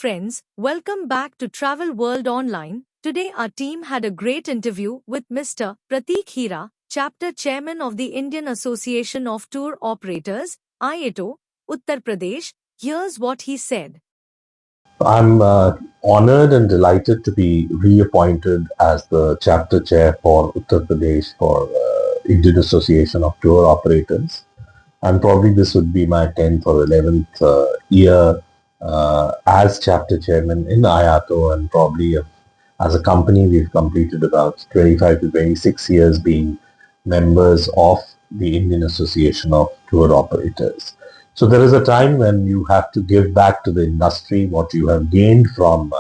friends, welcome back to Travel World Online. Today our team had a great interview with Mr. Prateek Hira, Chapter Chairman of the Indian Association of Tour Operators, IATO, Uttar Pradesh. Here's what he said. I'm honored and delighted to be reappointed as the chapter chair for Uttar Pradesh for Indian Association of Tour Operators. And probably this would be my 10th or 11th year as chapter chairman in IATO, and probably as a company we've completed about 25 to 26 years being members of the Indian Association of Tour Operators. So there is a time when you have to give back to the industry what you have gained from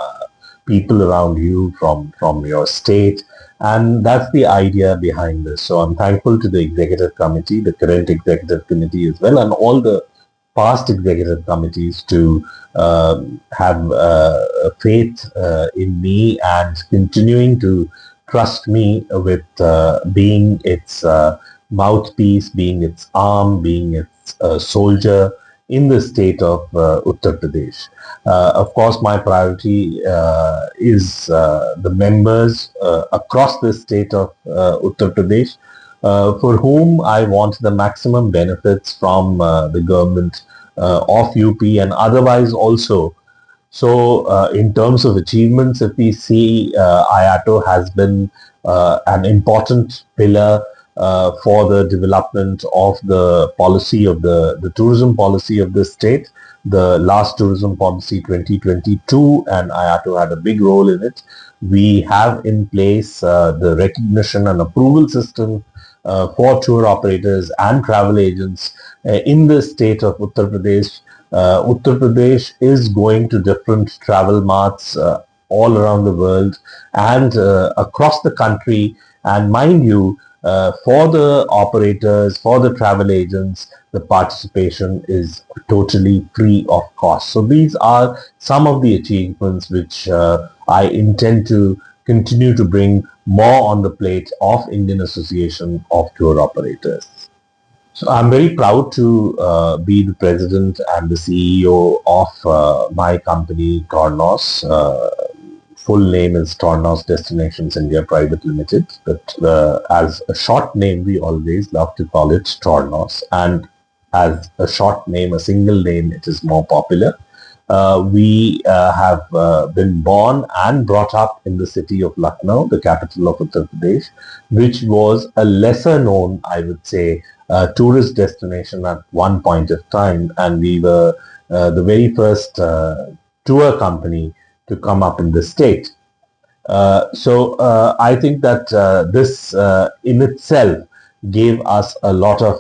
people around you, from your state, and that's the idea behind this. So I'm thankful to the executive committee, the current executive committee as well, and all the past executive committees to have faith in me and continuing to trust me with being its mouthpiece, being its arm, being its soldier in the state of Uttar Pradesh. Of course, my priority is the members across the state of Uttar Pradesh, for whom I want the maximum benefits from the government of UP and otherwise also. So in terms of achievements, if we see, IATO has been an important pillar for the development of the policy of the tourism policy of the state. The last tourism policy 2022, and IATO had a big role in it. We have in place the recognition and approval system for tour operators and travel agents in the state of Uttar Pradesh. Uttar Pradesh is going to different travel marts all around the world and across the country. And mind you, for the operators, for the travel agents, the participation is totally free of cost. So these are some of the achievements which I intend to continue to bring more on the plate of Indian Association of Tour Operators. So I'm very proud to be the president and the CEO of my company, Tornos. Full name is Tornos Destinations India Private Limited, but as a short name, we always love to call it Tornos. And as a short name, a single name, it is more popular. We have been born and brought up in the city of Lucknow, the capital of Uttar Pradesh, which was a lesser known, I would say, tourist destination at one point of time. And we were the very first tour company to come up in the state. So I think that this in itself gave us a lot of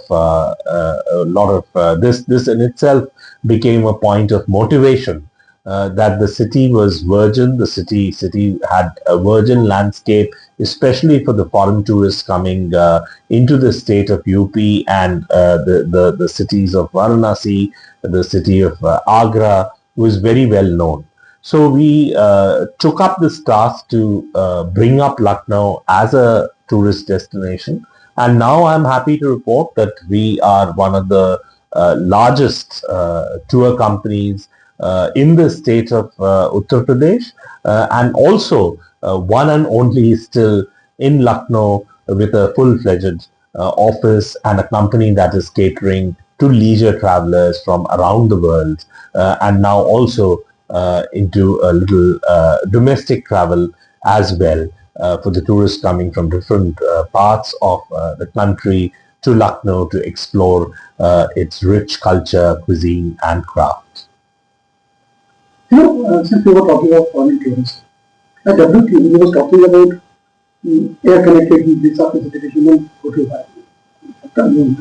this in itself became a point of motivation that the city was virgin. The city had a virgin landscape, especially for the foreign tourists coming into the state of UP and the cities of Varanasi, the city of Agra was very well known. So we took up this task to bring up Lucknow as a tourist destination. And now I'm happy to report that we are one of the largest tour companies in the state of Uttar Pradesh, and also one and only still in Lucknow with a full-fledged office and a company that is catering to leisure travelers from around the world, and now also into a little domestic travel as well for the tourists coming from different parts of the country to Lucknow to explore its rich culture, cuisine and craft. Since we were talking about foreign tourists, at WTO we was talking about air connectivity, visa facilitation and hotel viability.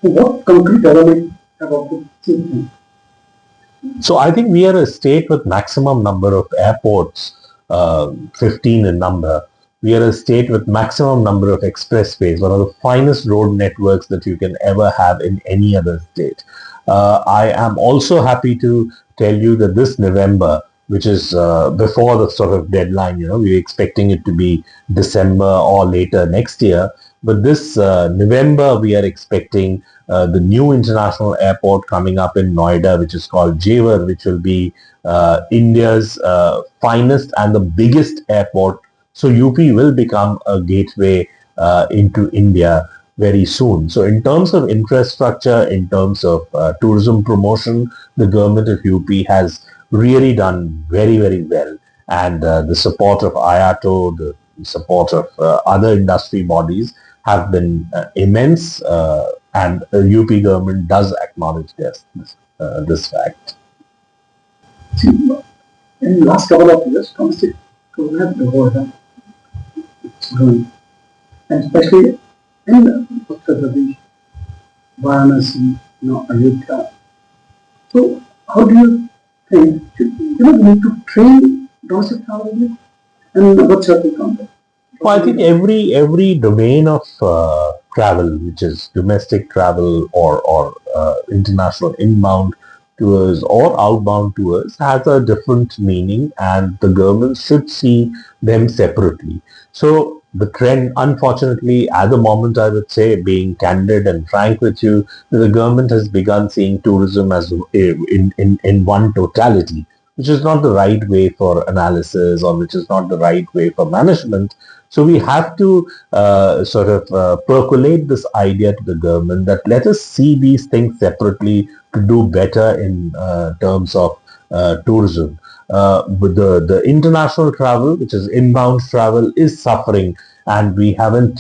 So what concrete development about the system? So I think we are a state with maximum number of airports, 15 in number. We are a state with maximum number of expressways, one of the finest road networks that you can ever have in any other state. I am also happy to tell you that this November, which is before the sort of deadline, we're expecting it to be December or later next year, But this November, we are expecting the new international airport coming up in Noida, which is called Jewar, which will be India's finest and the biggest airport. So UP will become a gateway into India very soon. So in terms of infrastructure, in terms of tourism promotion, the government of UP has really done very, very well. And the support of IATO, the support of other industry bodies have been immense, and the UP government does acknowledge this fact. See, in the last couple of years, domestic tourism has developed. It's growing. And especially in Uttar Pradesh, Varanasi, Ayodhya. So, how do you think, we need to train domestic travelers? And what's your take on that? Well, I think every domain of travel, which is domestic travel or international inbound tours or outbound tours, has a different meaning, and the government should see them separately. So the trend, unfortunately, at the moment, I would say, being candid and frank with you, the government has begun seeing tourism as in one totality, which is not the right way for analysis, or which is not the right way for management. So we have to percolate this idea to the government that let us see these things separately to do better in terms of tourism. With the international travel, which is inbound travel, is suffering, and we haven't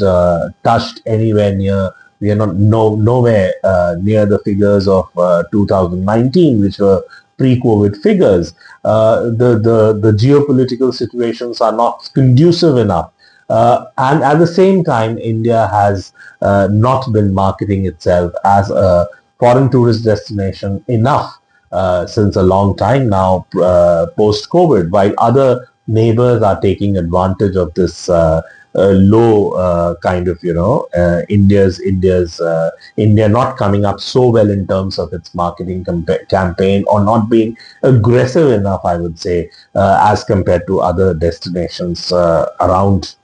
touched anywhere near. We are not nowhere near the figures of 2019, which were pre-COVID figures. The geopolitical situations are not conducive enough. And at the same time, India has not been marketing itself as a foreign tourist destination enough since a long time now, post-COVID, while other neighbors are taking advantage of this low kind of, India not coming up so well in terms of its marketing campaign, or not being aggressive enough, I would say, as compared to other destinations around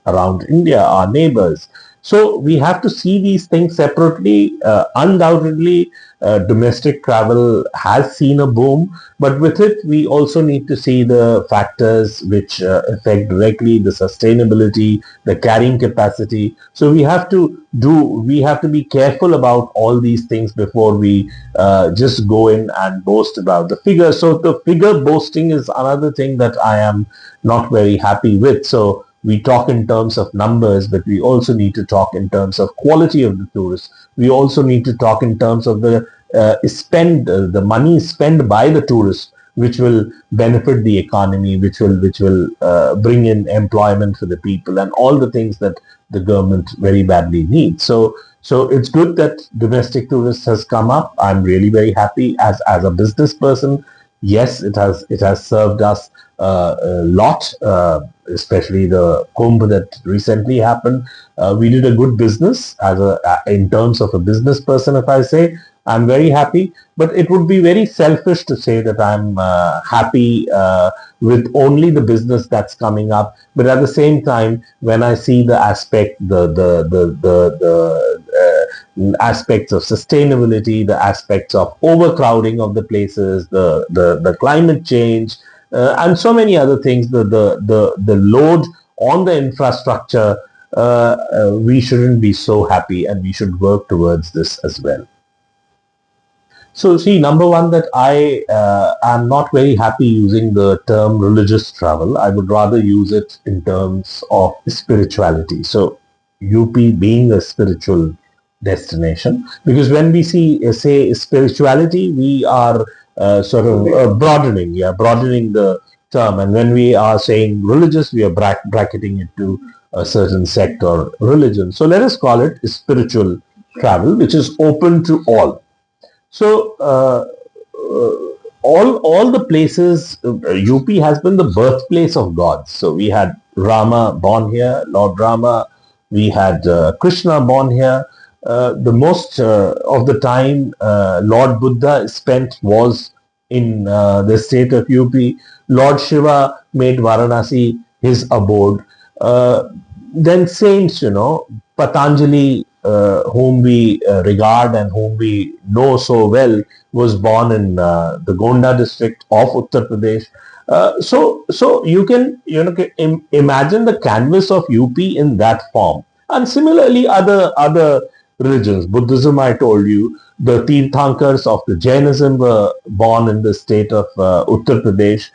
India, our neighbors. So we have to see these things separately. Undoubtedly, domestic travel has seen a boom, but with it, we also need to see the factors which affect directly the sustainability, the carrying capacity. So we have to be careful about all these things before we just go in and boast about the figure. So the figure boasting is another thing that I am not very happy with. So we talk in terms of numbers, but we also need to talk in terms of quality of the tourists. We also need to talk in terms of the the money spent by the tourists, which will benefit the economy, which will bring in employment for the people, and all the things that the government very badly needs. So it's good that domestic tourists has come up. I'm really very happy as a business person. Yes, it has served us a lot, especially the Kumbh that recently happened. We did a good business in terms of a business person. If I say, I'm very happy, but it would be very selfish to say that I'm happy with only the business that's coming up. But at the same time, when I see the aspects of sustainability, the aspects of overcrowding of the places, the climate change, and so many other things, the load on the infrastructure, we shouldn't be so happy, and we should work towards this as well. So see, number one, that I am not very happy using the term religious travel. I would rather use it in terms of spirituality. So UP being a spiritual destination, because when we say spirituality, we are broadening the term, and when we are saying religious, we are bracketing it to a certain sect or religion. So let us call it spiritual travel, which is open to all. So all the places, UP has been the birthplace of gods. So we had Rama born here, Lord Rama. We had Krishna born here. The most of the time Lord Buddha spent was in the state of UP. Lord Shiva made Varanasi his abode. Then saints, Patanjali, whom we regard and whom we know so well, was born in the Gonda district of Uttar Pradesh. So you can imagine the canvas of UP in that form, and similarly other religions. Buddhism, I told you, the Tirthankars of the Jainism were born in the state of Uttar Pradesh.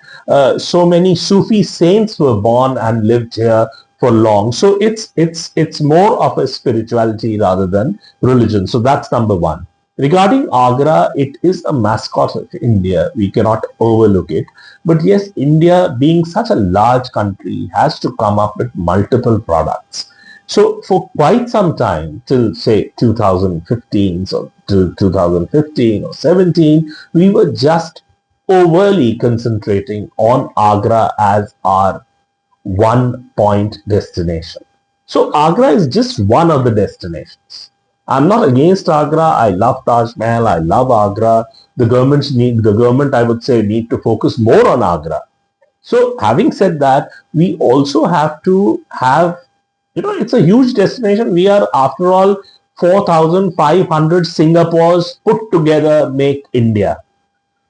So many Sufi saints were born and lived here for long. So it's more of a spirituality rather than religion. So that's number one. Regarding Agra, it is a mascot of India. We cannot overlook it. But yes, India, being such a large country, has to come up with multiple products. So for quite some time, till say 2015, so till 2015 or 17, we were just overly concentrating on Agra as our one point destination. So Agra is just one of the destinations. I'm not against Agra. I love Taj Mahal. I love Agra. The government, I would say, need to focus more on Agra. So having said that, we also have to have, it's a huge destination. We are, after all, 4,500 Singapores put together make India.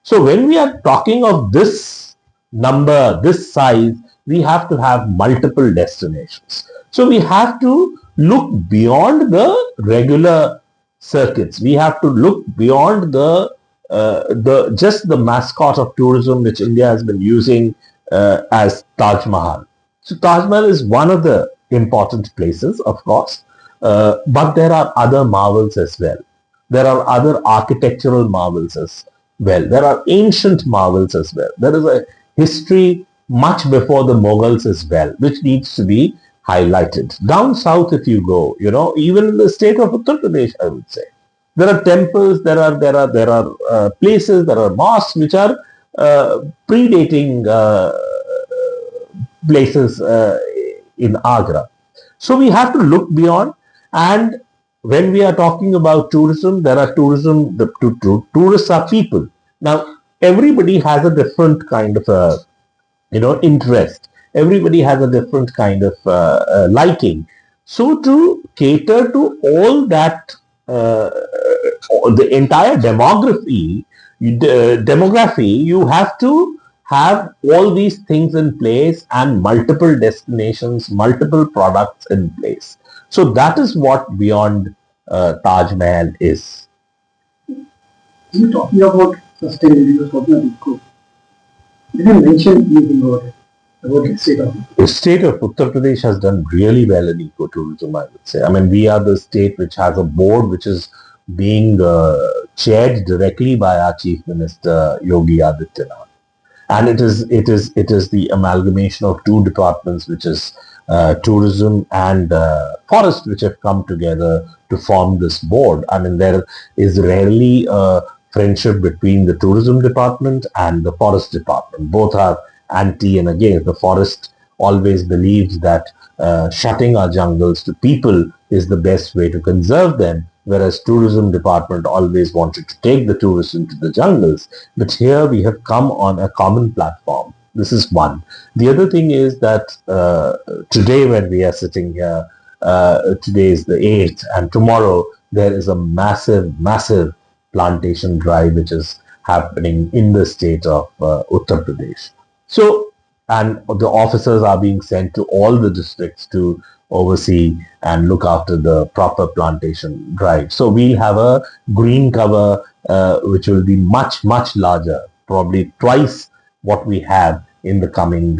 So when we are talking of this number, this size, we have to have multiple destinations. So we have to look beyond the regular circuits. We have to look beyond the just the mascot of tourism which India has been using as Taj Mahal. So Taj Mahal is one of the important places, of course, but there are other marvels as well. There are other architectural marvels as well. There are ancient marvels as well. There is a history much before the Mughals as well, which needs to be highlighted. Down south, if you go, even in the state of Uttar Pradesh, I would say, there are temples, there are places, there are mosques which are predating places in Agra. So we have to look beyond. And when we are talking about tourism, there are tourists are people. Now, everybody has a different kind of interest. Everybody has a different kind of liking. So to cater to all that, the entire demography, you have to have all these things in place and multiple destinations, multiple products in place. So that is what Beyond Taj Mahal is. You're talking about sustainability, you're talking about eco. Did you mention anything about it? The state of Uttar Pradesh has done really well in ecotourism, I would say. I mean, we are the state which has a board which is being chaired directly by our Chief Minister Yogi Adityanath, and it is the amalgamation of two departments, which is tourism and forest, which have come together to form this board. I mean, there is rarely a friendship between the tourism department and the forest department. Both are anti and against. The forest always believes that shutting our jungles to people is the best way to conserve them, whereas tourism department always wanted to take the tourists into the jungles. But here we have come on a common platform. This is one. The other thing is that today when we are sitting here, today is the 8th, and tomorrow there is a massive plantation drive which is happening in the state of Uttar Pradesh. So, and the officers are being sent to all the districts to oversee and look after the proper plantation drive. So we'll have a green cover which will be much larger, probably twice what we have in the coming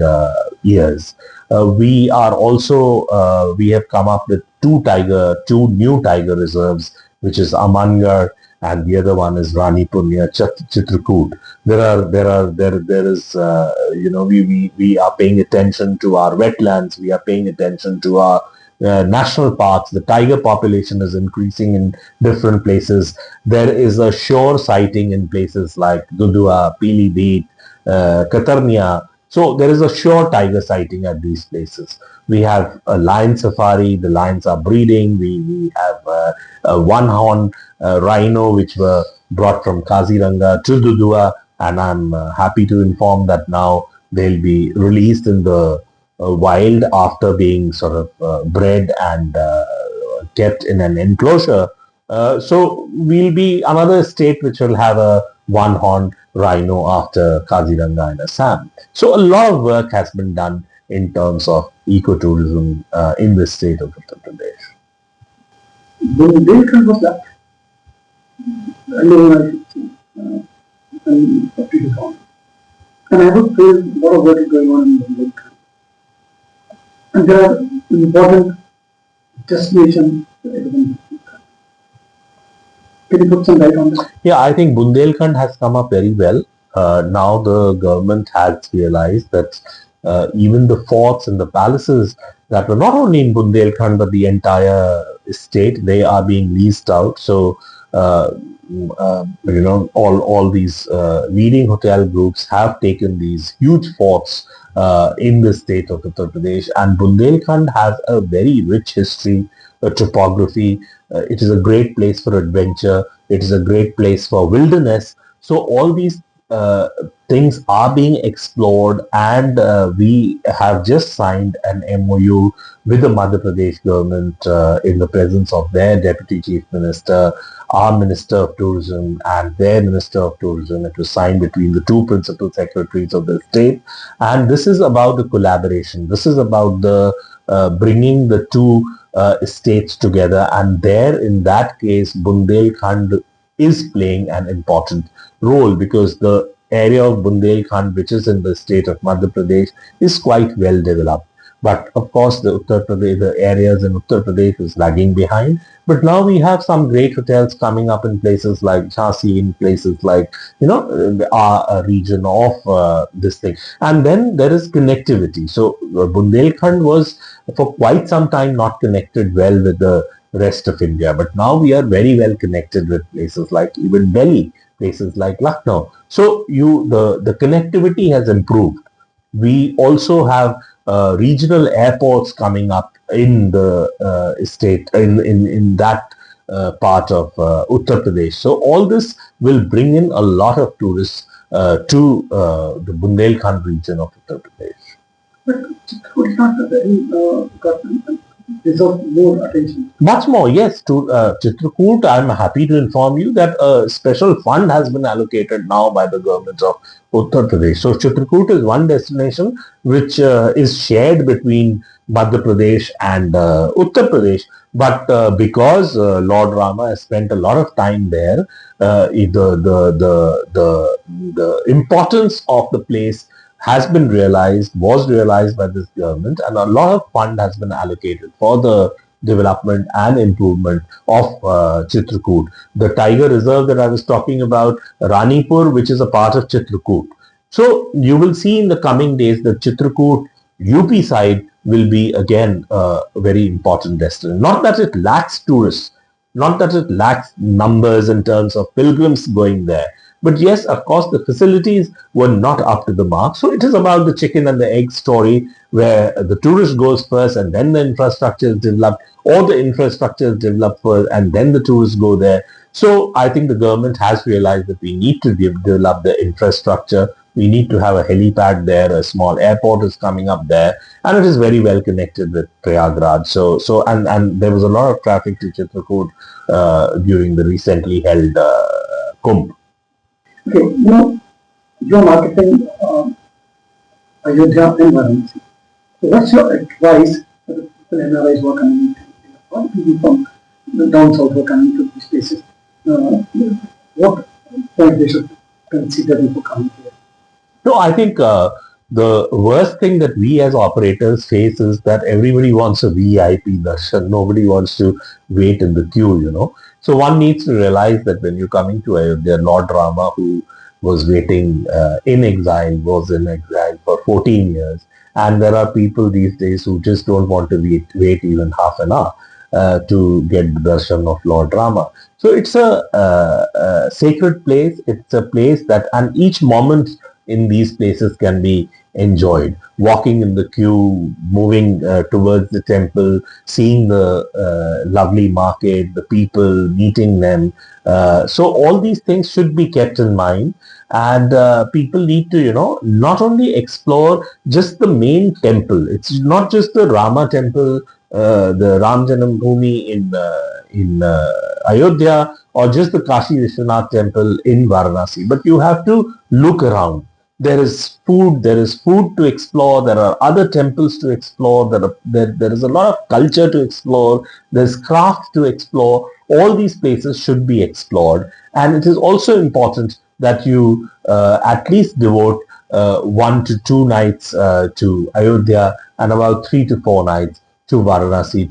years. We are also, we have come up with two new tiger reserves, which is Amangarh, and the other one is Rani Punya Chitrakoot. There is, we are paying attention to our wetlands. We are paying attention to our national parks. The tiger population is increasing in different places. There is a shore sighting in places like Dudua, Pilibhit, Katarnia. So there is a shore tiger sighting at these places. We have a lion safari. The lions are breeding. We have a one-horn rhino which were brought from Kaziranga to Dudua, and I'm happy to inform that now they'll be released in the wild after being sort of bred and kept in an enclosure. So we'll be another state which will have a one-horned rhino after Kaziranga and Assam. So a lot of work has been done in terms of ecotourism in the state of Uttar Pradesh. Bundelkhand was that earlier and Prateek on. And I would say a lot of work is going on in Bundelkhand. And there are important destinations that everyone can see. Can you put some light on that? Yeah, I think Bundelkhand has come up very well. Now the government has realized that even the forts and the palaces that were not only in Bundelkhand but the entire state, they are being leased out. So all these leading hotel groups have taken these huge forts in the state of Uttar Pradesh, and Bundelkhand has a very rich history, topography. It is a great place for adventure. It is a great place for wilderness. So all these things are being explored, and we have just signed an MOU with the Madhya Pradesh government in the presence of their Deputy Chief Minister, our Minister of Tourism, and their Minister of Tourism. It was signed between the two principal secretaries of the state, and this is about the collaboration. This is about the bringing the two states together, and there, in that case, Bundelkhand is playing an important role because the area of Bundelkhand, which is in the state of Madhya Pradesh, is quite well developed. But of course, the areas in Uttar Pradesh is lagging behind. But now we have some great hotels coming up in places like Jhansi, in places like, our region of this thing. And then there is connectivity. So Bundelkhand was for quite some time not connected well with the rest of India. But now we are very well connected with places like even Delhi, places like Lucknow. So the connectivity has improved. We also have regional airports coming up in the state, in that part of Uttar Pradesh. So all this will bring in a lot of tourists to the Bundelkhand region of Uttar Pradesh. But Chittorgarh is not very deserve more attention. Much more, yes. To Chitrakoot, I'm happy to inform you that a special fund has been allocated now by the government of Uttar Pradesh. So Chitrakoot is one destination which is shared between Madhya Pradesh and Uttar Pradesh. But because Lord Rama has spent a lot of time there, the importance of the place was realized by this government, and a lot of fund has been allocated for the development and improvement of Chitrakoot. The tiger reserve that I was talking about, Ranipur, which is a part of Chitrakoot. So you will see in the coming days that Chitrakoot UP side will be again a very important destination. Not that it lacks tourists, not that it lacks numbers in terms of pilgrims going there. But yes, of course, the facilities were not up to the mark. So it is about the chicken and the egg story, where the tourist goes first and then the infrastructure is developed, or the infrastructure is developed first and then the tourists go there. So I think the government has realized that we need to develop the infrastructure. We need to have a helipad there. A small airport is coming up there, and it is very well connected with Prayagraj. And there was a lot of traffic to Chitrakoot during the recently held Kumbh. Okay, you're marketing Ayodhya and Varanasi. So what's your advice for the people NRIs who are coming to India, or people from the down south who are coming to these places? What point they should consider before coming here? No, I think the worst thing that we as operators face is that everybody wants a VIP darshan. Nobody wants to wait in the queue. So one needs to realize that when you're coming to Ayodhya, Lord Rama, who was waiting in exile, was in exile for 14 years. And there are people these days who just don't want to wait even half an hour to get the darshan of Lord Rama. So it's a sacred place. It's a place that, and each moment in these places can be enjoyed. Walking in the queue, moving towards the temple, seeing the lovely market, the people, meeting them. So all these things should be kept in mind, and people need to, not only explore just the main temple. It's not just the Rama temple, the Ram Janambhoomi in Ayodhya, or just the Kashi Vishwanath temple in Varanasi, but you have to look around. There is food to explore, there are other temples to explore, there is a lot of culture to explore, there's craft to explore. All these places should be explored, and it is also important that you at least devote 1 to 2 nights to Ayodhya and about 3 to 4 nights to Varanasi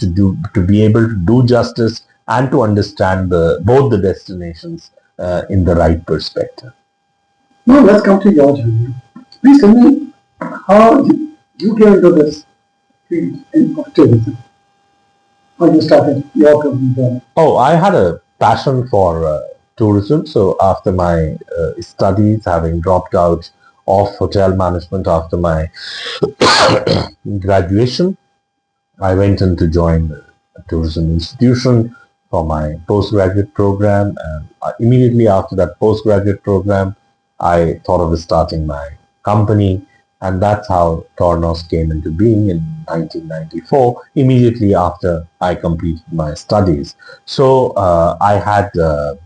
to be able to do justice and to understand both the destinations in the right perspective. Now let's come to your journey. Please tell me how you came into this field of tourism. How you started your tourism journey. Oh, I had a passion for tourism. So after my studies, having dropped out of hotel management after my graduation, I went in to join a tourism institution for my postgraduate program. And immediately after that postgraduate program, I thought of starting my company. And that's how Tornos came into being in 1994, immediately after I completed my studies. So I had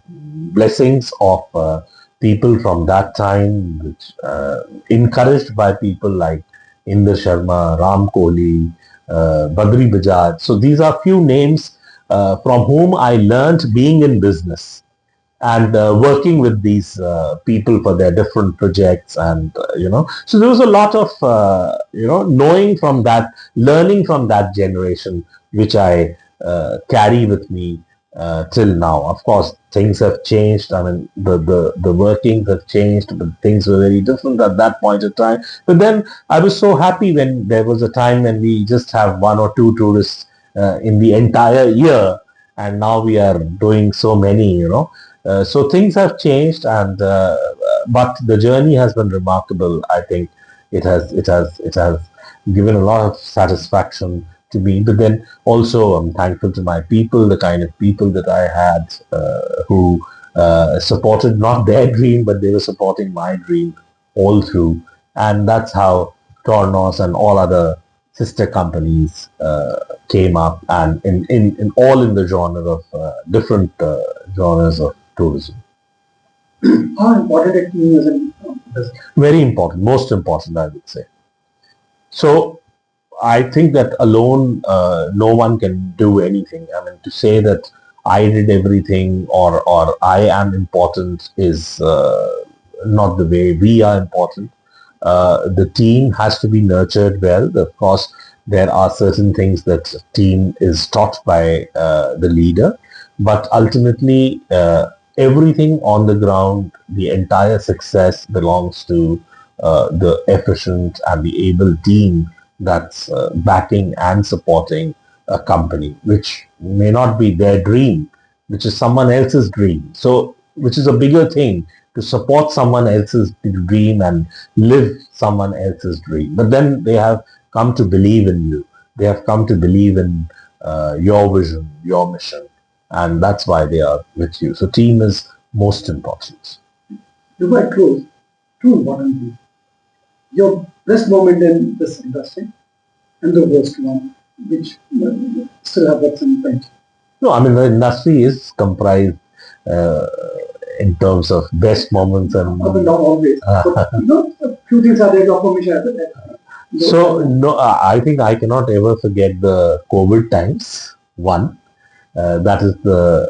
blessings of people from that time, which encouraged by people like Inder Sharma, Ram Kohli, Badri Bajaj. So these are few names from whom I learnt being in business and working with these people for their different projects, and so there was a lot of knowing from that, learning from that generation, which I carry with me till now. Of course, things have changed. I mean, the workings have changed, but things were very different at that point in time. But then I was so happy when there was a time when we just have 1 or 2 tourists in the entire year, and now we are doing so many, so things have changed, and but the journey has been remarkable. I think it has given a lot of satisfaction to me. But then also I'm thankful to my people, the kind of people that I had who supported not their dream, but they were supporting my dream all through. And that's how Tornos and all other sister companies came up, and in all in the genre of different genres of tourism. How important it is in business? Very important, most important, I would say. So I think that alone, no one can do anything. I mean, to say that I did everything or I am important is not the way. We are important. The team has to be nurtured well. Of course, there are certain things that team is taught by the leader, but ultimately, everything on the ground, the entire success belongs to the efficient and the able team that's backing and supporting a company, which may not be their dream, which is someone else's dream. So, which is a bigger thing, to support someone else's dream and live someone else's dream. But then they have come to believe in you. They have come to believe in your vision, your mission, and that's why they are with you. So team is most important. Before I close, two important things. Your best moment in this industry and the worst one, which still have got some point. No, I mean, the industry is comprised in terms of best moments and Up and down always. But, a few things are there, your permission. So no, I think I cannot ever forget the COVID times. One, that is the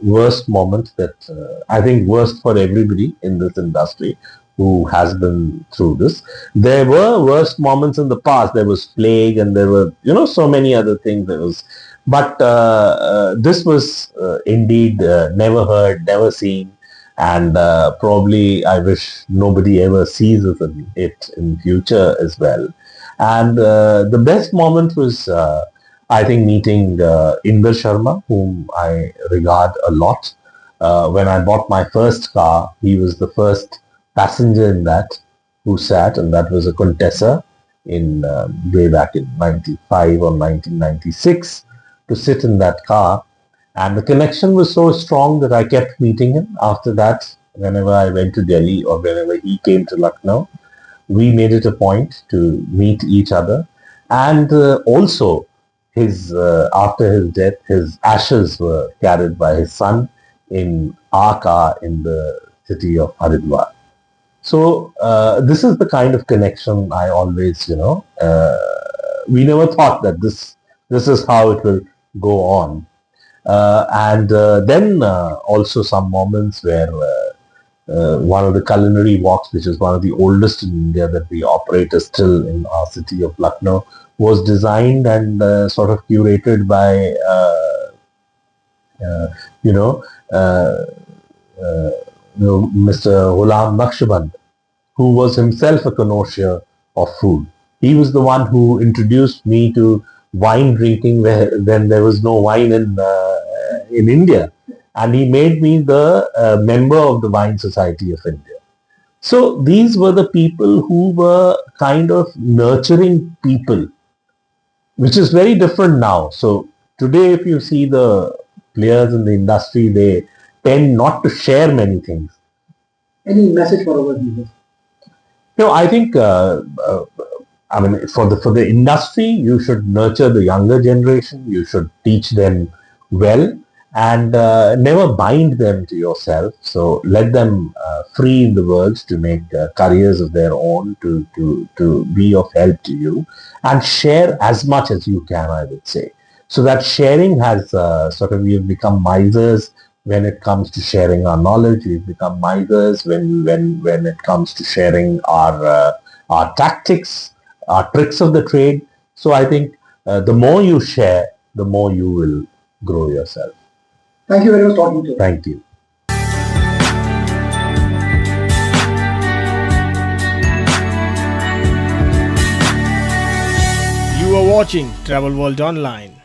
worst moment that I think worst for everybody in this industry who has been through this. There were worst moments in the past. There was plague, and there were so many other things. But this was indeed never heard, never seen, and probably I wish nobody ever sees it in future as well. And the best moment was, I think, meeting Inder Sharma, whom I regard a lot. When I bought my first car, he was the first passenger in that who sat, and that was a Contessa in way back in 95 or 1996, to sit in that car. And the connection was so strong that I kept meeting him. After that, whenever I went to Delhi or whenever he came to Lucknow, we made it a point to meet each other. And also, his after his death, his ashes were carried by his son in our car in the city of Haridwar. So this is the kind of connection I always, we never thought that this is how it will go on. And then also some moments where one of the culinary walks, which is one of the oldest in India that we operate still in our city of Lucknow, was designed and sort of curated by, uh, you know, uh, Mr. Ghulam Naqshband, who was himself a connoisseur of food. He was the one who introduced me to wine drinking when there was no wine in India, and he made me the member of the Wine Society of India. So these were the people who were kind of nurturing people, which is very different now. So today, if you see the players in the industry, they tend not to share many things. Any message for our viewers? I think I mean, for the industry, you should nurture the younger generation. You should teach them well, and never bind them to yourself. So let them free in the world to make careers of their own, to be of help to you, and share as much as you can, I would say. So that sharing has we've become misers when it comes to sharing our knowledge. We've become misers when it comes to sharing our tactics, our tricks of the trade. So I think the more you share, the more you will grow yourself. Thank you very much for talking to us. Thank you. You are watching Travel World Online.